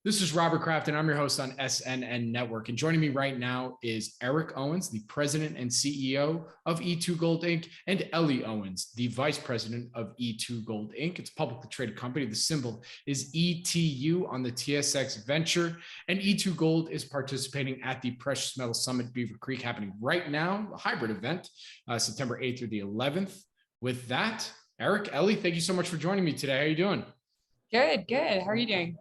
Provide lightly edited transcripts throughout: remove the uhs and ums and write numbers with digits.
This is Robert Kraft, and I'm your host on SNN.Network. And joining me right now is Eric Owens, the president and CEO of E2Gold Inc., and Ellie Owens, the vice president of E2Gold Inc. It's a publicly traded company. The symbol is ETU on the TSX Venture, and E2Gold is participating at the Precious Metal Summit Beaver Creek, happening right now, a hybrid event, September 8th through the 11th. With that, Eric, Ellie, thank you so much for joining me today. How are you doing? Good. How are you doing?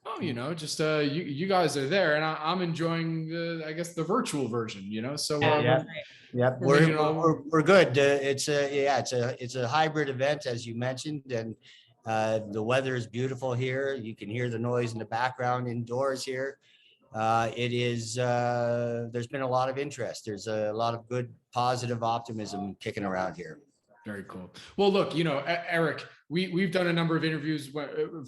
Oh, just you guys are there, and I'm enjoying the virtual version. So we're good. It's a hybrid event, as you mentioned, and the weather is beautiful here. You can hear the noise in the background indoors here. There's been a lot of interest. There's a lot of good, positive optimism kicking around here. Very cool. Well, look, Eric, we've done a number of interviews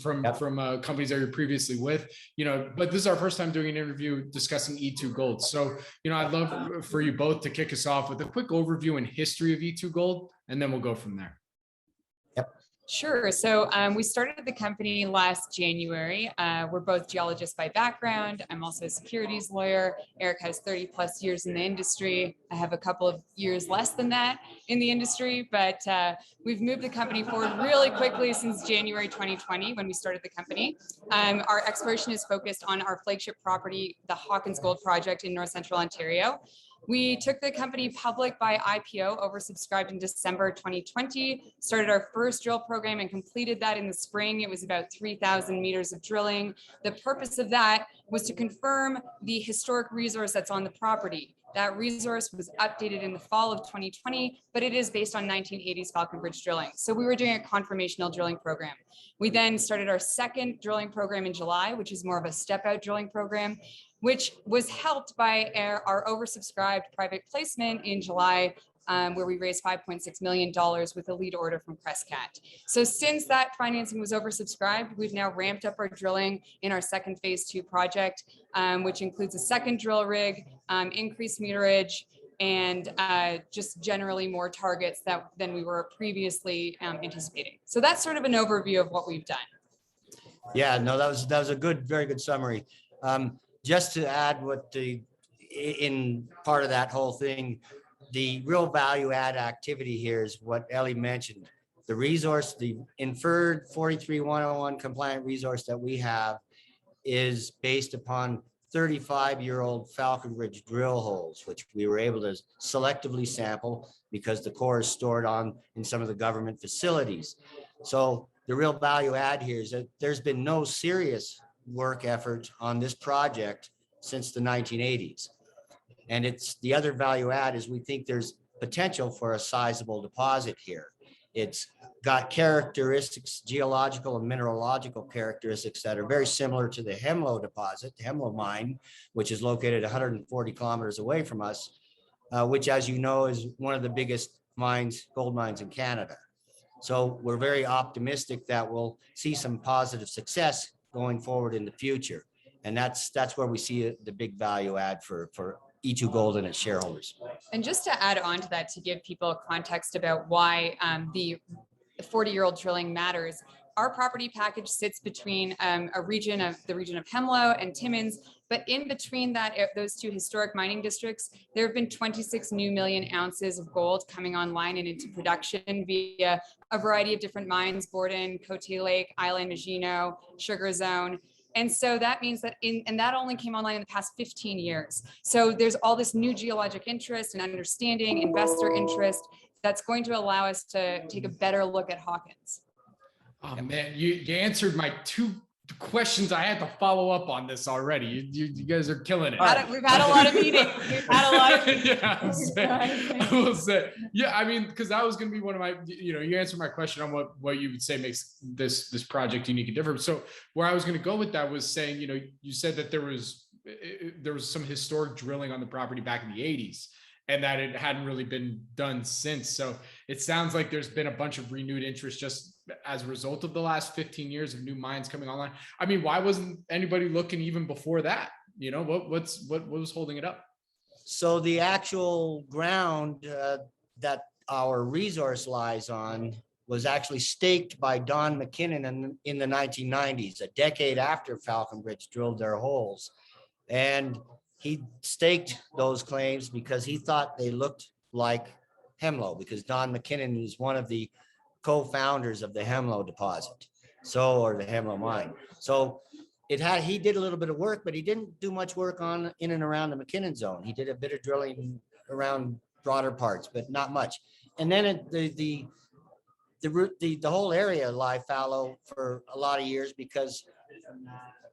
from companies that you're previously with, but this is our first time doing an interview discussing E2Gold. So, I'd love for you both to kick us off with a quick overview and history of E2Gold, and then we'll go from there. Yep. Sure. So we started the company last January. We're both geologists by background. I'm also a securities lawyer. Eric has 30 plus years in the industry. I have a couple of years less than that in the industry, but we've moved the company forward really quickly since January 2020 when we started the company. Our exploration is focused on our flagship property, the Hawkins Gold Project in North Central Ontario. We took the company public by IPO, oversubscribed in December 2020, started our first drill program and completed that in the spring. It was about 3,000 meters of drilling. The purpose of that was to confirm the historic resource that's on the property. That resource was updated in the fall of 2020, but it is based on 1980s Falcon Ridge drilling. So we were doing a confirmational drilling program. We then started our second drilling program in July, which is more of a step-out drilling program, which was helped by our oversubscribed private placement in July, where we raised $5.6 million with a lead order from Crescat. So since that financing was oversubscribed, we've now ramped up our drilling in our second phase 2 project, which includes a second drill rig, increased meterage, and just generally more targets than we were previously anticipating. So that's sort of an overview of what we've done. Yeah, no, that was a very good summary. Just to add in part of that whole thing, the real value add activity here is what Ellie mentioned. The resource, the inferred 43101 compliant resource that we have is based upon 35-year-old Falcon Ridge drill holes, which we were able to selectively sample because the core is stored in some of the government facilities. So the real value add here is that there's been no serious work effort on this project since the 1980s. And it's the other value add is we think there's potential for a sizable deposit here. It's got characteristics, geological and mineralogical characteristics that are very similar to the Hemlo deposit, the Hemlo mine, which is located 140 kilometers away from us, which, as you know, is one of the biggest gold mines in Canada. So we're very optimistic that we'll see some positive success going forward in the future. And that's where we see the big value add for E2Gold and its shareholders. And just to add on to that, to give people context about why the 40-year-old drilling matters, our property package sits between the region of Hemlo and Timmins, but in between those two historic mining districts, there have been 26 new million ounces of gold coming online and into production via a variety of different mines: Borden, Cote Lake, Island, Magino, Sugar Zone. And so that means that that only came online in the past 15 years. So there's all this new geologic interest and understanding, investor interest, that's going to allow us to take a better look at Hawkins. Oh man, you answered my two questions. I had to follow up on this already. You guys are killing it. We've had a lot of meetings. I will say. Yeah, I mean, because that was going to be one of my, you answered my question on what you would say makes this project unique and different. So where I was going to go with that was saying, you said that there was some historic drilling on the property back in the 80s. And that it hadn't really been done since. So it sounds like there's been a bunch of renewed interest just as a result of the last 15 years of new mines coming online. I mean, why wasn't anybody looking even before that? What was holding it up? So the actual ground that our resource lies on was actually staked by Don McKinnon in the 1990s, a decade after Falconbridge drilled their holes. And he staked those claims because he thought they looked like Hemlo, because Don McKinnon is one of the co-founders of the Hemlo deposit, or the Hemlo mine. So he did a little bit of work, but he didn't do much work in and around the McKinnon zone. He did a bit of drilling around broader parts, but not much. And then the whole area lie fallow for a lot of years because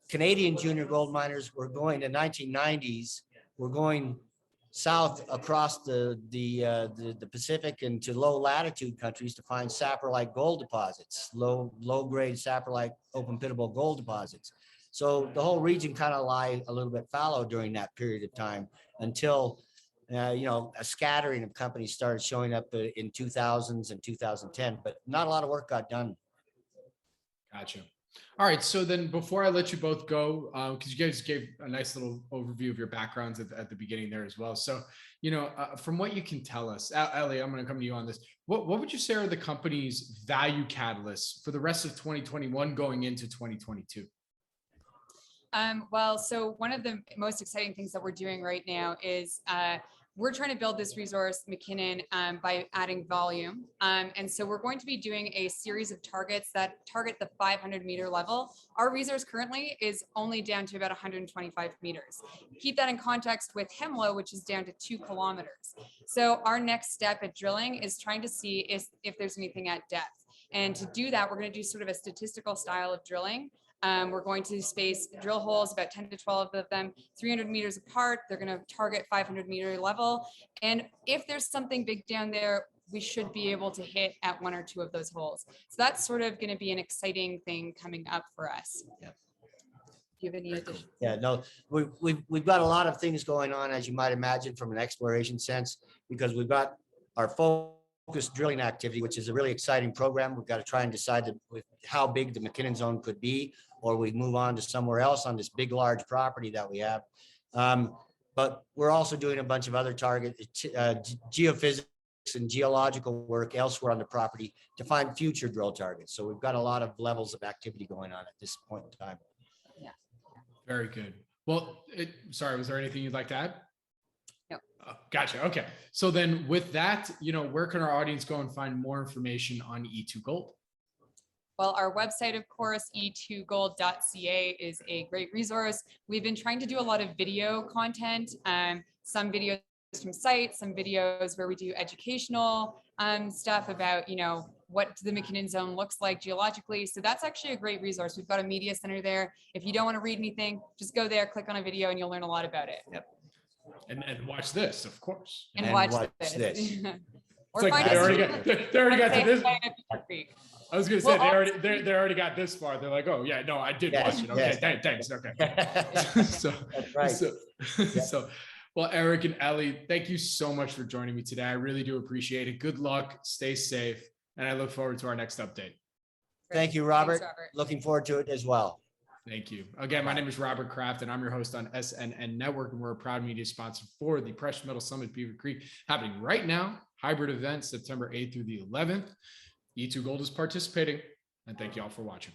Canadian junior gold miners were going to 1990s, were going south across the Pacific and to low latitude countries to find saprolite gold deposits, low grade saprolite open pittable gold deposits. So the whole region kind of lie a little bit fallow during that period of time until a scattering of companies started showing up in 2000s and 2010, but not a lot of work got done. Gotcha. All right. So then before I let you both go, because you guys gave a nice little overview of your backgrounds at the beginning there as well. So, from what you can tell us, Ellie, I'm going to come to you on this. What would you say are the company's value catalysts for the rest of 2021 going into 2022? Well, so one of the most exciting things that we're doing right now is we're trying to build this resource, McKinnon, by adding volume. And so we're going to be doing a series of targets that target the 500 meter level. Our resource currently is only down to about 125 meters. Keep that in context with Hemlo, which is down to 2 kilometers. So our next step at drilling is trying to see if there's anything at depth. And to do that, we're going to do sort of a statistical style of drilling. We're going to space drill holes, about 10 to 12 of them, 300 meters apart. They're going to target 500 meter level. And if there's something big down there, we should be able to hit at 1 or 2 of those holes. So that's sort of going to be an exciting thing coming up for us. Yeah. Do you have any addition? Yeah, no, we've got a lot of things going on, as you might imagine, from an exploration sense, because we've got our focused drilling activity, which is a really exciting program. We've got to try and decide how big the McKinnon zone could be, or we move on to somewhere else on this big, large property that we have. But we're also doing a bunch of other geophysics and geological work elsewhere on the property to find future drill targets. So we've got a lot of levels of activity going on at this point in time. Yeah. Very good. Well, sorry, was there anything you'd like to add? No. Gotcha. Okay. So then with that, where can our audience go and find more information on E2Gold? Well, our website, of course, E2Gold.ca is a great resource. We've been trying to do a lot of video content, some videos from sites, some videos where we do educational stuff about, what the McKinnon zone looks like geologically. So that's actually a great resource. We've got a media center there. If you don't want to read anything, just go there, click on a video, and you'll learn a lot about it. Yep. And watch this, of course. And watch this. It's like they already got to this. I was gonna say they already got this far. They're like, oh yeah, no, I did watch it. Okay, thanks. Okay. So that's right. So, well, Eric and Ellie, thank you so much for joining me today. I really do appreciate it. Good luck, stay safe, and I look forward to our next update. Thank you, Robert. Thanks, Robert. Looking forward to it as well. Thank you. Again, my name is Robert Kraft, and I'm your host on SNN.Network, and we're a proud media sponsor for the Precious Metal Summit Beaver Creek, happening right now, hybrid event, September 8th through the 11th. E2Gold is participating, and thank you all for watching.